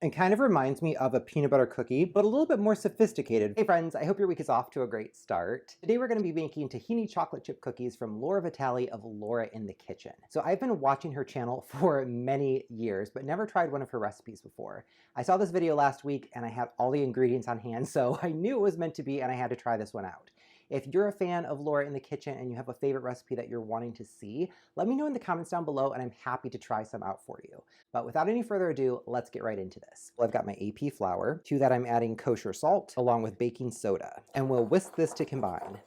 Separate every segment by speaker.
Speaker 1: It kind of reminds me of a peanut butter cookie, but a little bit more sophisticated. Hey friends, I hope your week is off to a great start. Today we're going to be making tahini chocolate chip cookies from Laura Vitale of Laura in the Kitchen. So I've been watching her channel for many years, but never tried one of her recipes before. I saw this video last week and I had all the ingredients on hand, so I knew it was meant to be and I had to try this one out. If you're a fan of Laura in the Kitchen and you have a favorite recipe that you're wanting to see, let me know in the comments down below and I'm happy to try some out for you. But without any further ado, let's get right into this. Well, I've got my AP flour. To that I'm adding kosher salt along with baking soda, and we'll whisk this to combine.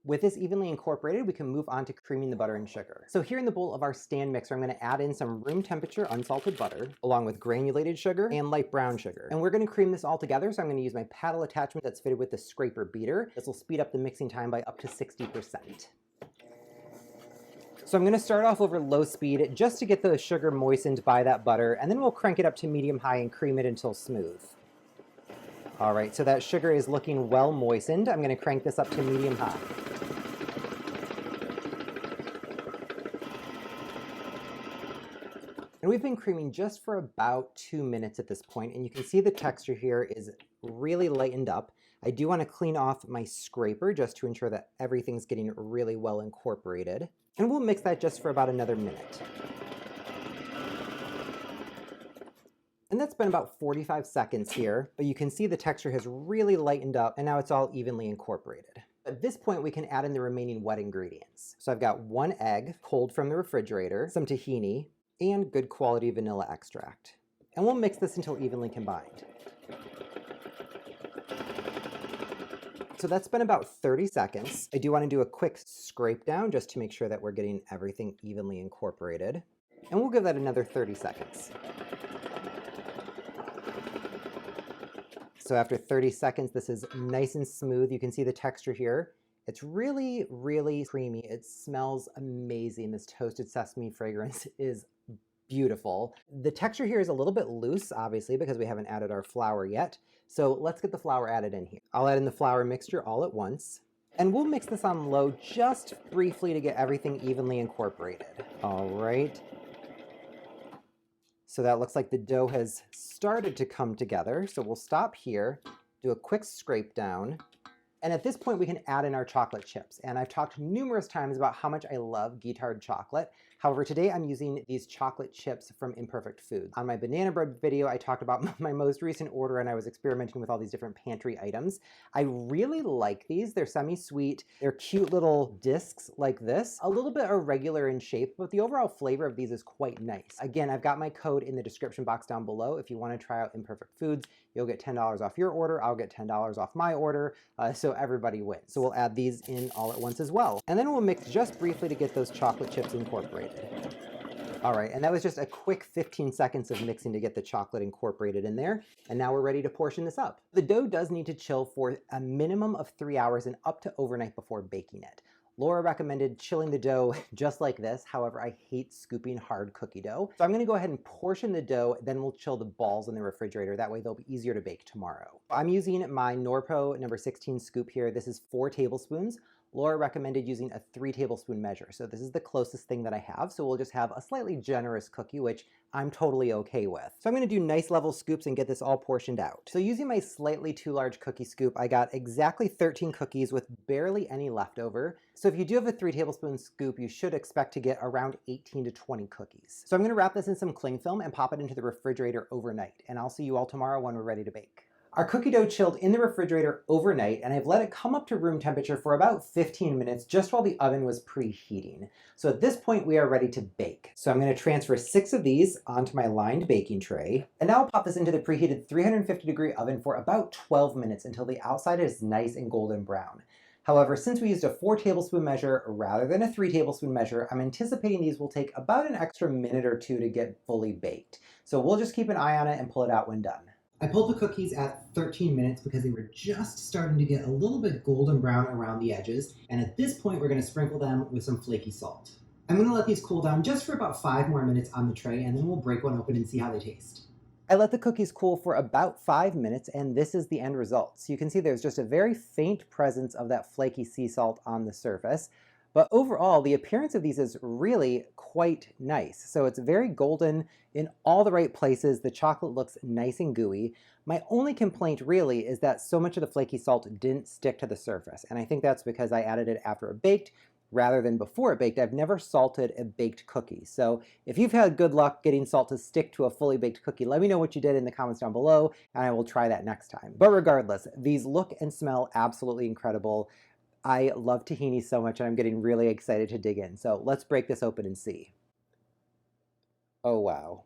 Speaker 1: With this evenly incorporated, we can move on to creaming the butter and sugar. So here in the bowl of our stand mixer, I'm going to add in some room temperature unsalted butter, along with granulated sugar and light brown sugar. And we're going to cream this all together, so I'm going to use my paddle attachment that's fitted with the scraper beater. This will speed up the mixing time by up to 60%. So I'm going to start off over low speed just to get the sugar moistened by that butter, and then we'll crank it up to medium-high and cream it until smooth. All right, so that sugar is looking well moistened. I'm going to crank this up to medium-high. And we've been creaming just for about 2 minutes at this point, and you can see the texture here is really lightened up. I do want to clean off my scraper just to ensure that everything's getting really well incorporated. And we'll mix that just for about another minute. And that's been about 45 seconds here, but you can see the texture has really lightened up and now it's all evenly incorporated. At this point, we can add in the remaining wet ingredients. So I've got 1 egg, cold from the refrigerator, some tahini, and good quality vanilla extract. And we'll mix this until evenly combined. So that's been about 30 seconds. I do want to do a quick scrape down just to make sure that we're getting everything evenly incorporated. And we'll give that another 30 seconds. So after 30 seconds, this is nice and smooth. You can see the texture here. It's really, really creamy. It smells amazing. This toasted sesame fragrance is beautiful. The texture here is a little bit loose, obviously, because we haven't added our flour yet. So let's get the flour added in here. I'll add in the flour mixture all at once. And we'll mix this on low just briefly to get everything evenly incorporated. All right. So that looks like the dough has started to come together. So we'll stop here, do a quick scrape down. And at this point, we can add in our chocolate chips. And I've talked numerous times about how much I love guitarred chocolate. However, today I'm using these chocolate chips from Imperfect Foods. On my banana bread video, I talked about my most recent order and I was experimenting with all these different pantry items. I really like these. They're semi-sweet. They're cute little discs like this, a little bit irregular in shape, but the overall flavor of these is quite nice. Again, I've got my code in the description box down below. If you want to try out Imperfect Foods, you'll get $10 off your order. I'll get $10 off my order. So everybody wins. So we'll add these in all at once as well. And then we'll mix just briefly to get those chocolate chips incorporated. All right, and that was just a quick 15 seconds of mixing to get the chocolate incorporated in there. And now we're ready to portion this up. The dough does need to chill for a minimum of 3 hours and up to overnight before baking it. Laura recommended chilling the dough just like this. However, I hate scooping hard cookie dough. So I'm gonna go ahead and portion the dough, then we'll chill the balls in the refrigerator. That way they'll be easier to bake tomorrow. I'm using my Norpo number 16 scoop here. This is 4 tablespoons. Laura recommended using a 3 tablespoon measure. So this is the closest thing that I have. So we'll just have a slightly generous cookie, which I'm totally okay with. So I'm gonna do nice level scoops and get this all portioned out. So using my slightly too large cookie scoop, I got exactly 13 cookies with barely any leftover. So if you do have a 3 tablespoon scoop, you should expect to get around 18 to 20 cookies. So I'm gonna wrap this in some cling film and pop it into the refrigerator overnight. And I'll see you all tomorrow when we're ready to bake. Our cookie dough chilled in the refrigerator overnight, and I've let it come up to room temperature for about 15 minutes just while the oven was preheating. So at this point, we are ready to bake. So I'm going to transfer 6 of these onto my lined baking tray. And now I'll pop this into the preheated 350-degree oven for about 12 minutes until the outside is nice and golden brown. However, since we used a 4 tablespoon measure rather than a 3 tablespoon measure, I'm anticipating these will take about an extra minute or 2 to get fully baked. So we'll just keep an eye on it and pull it out when done. I pulled the cookies at 13 minutes because they were just starting to get a little bit golden brown around the edges. And at this point, we're going to sprinkle them with some flaky salt. I'm going to let these cool down just for about 5 more minutes on the tray, and then we'll break one open and see how they taste. I let the cookies cool for about 5 minutes, and this is the end result. So you can see there's just a very faint presence of that flaky sea salt on the surface. But overall, the appearance of these is really quite nice. So it's very golden in all the right places. The chocolate looks nice and gooey. My only complaint really is that so much of the flaky salt didn't stick to the surface. And I think that's because I added it after it baked rather than before it baked. I've never salted a baked cookie. So if you've had good luck getting salt to stick to a fully baked cookie, let me know what you did in the comments down below, and I will try that next time. But regardless, these look and smell absolutely incredible. I love tahini so much, and I'm getting really excited to dig in. So let's break this open and see. Oh, wow.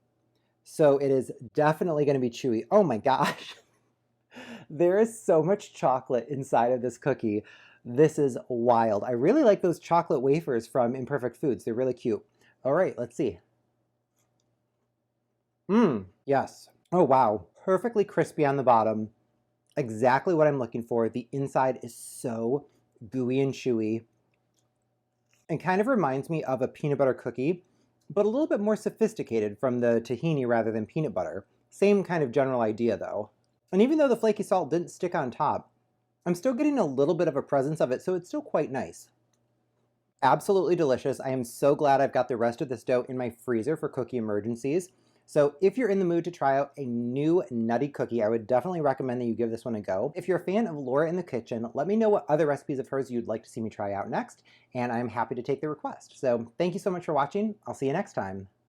Speaker 1: So it is definitely going to be chewy. Oh my gosh. There is so much chocolate inside of this cookie. This is wild. I really like those chocolate wafers from Imperfect Foods. They're really cute. All right, let's see. Yes. Oh, wow. Perfectly crispy on the bottom. Exactly what I'm looking for. The inside is so gooey and chewy. It kind of reminds me of a peanut butter cookie, but a little bit more sophisticated from the tahini rather than peanut butter. Same kind of general idea though. And even though the flaky salt didn't stick on top, I'm still getting a little bit of a presence of it, so it's still quite nice. Absolutely delicious. I am so glad I've got the rest of this dough in my freezer for cookie emergencies. So if you're in the mood to try out a new nutty cookie, I would definitely recommend that you give this one a go. If you're a fan of Laura in the Kitchen, let me know what other recipes of hers you'd like to see me try out next, and I'm happy to take the request. So thank you so much for watching. I'll see you next time.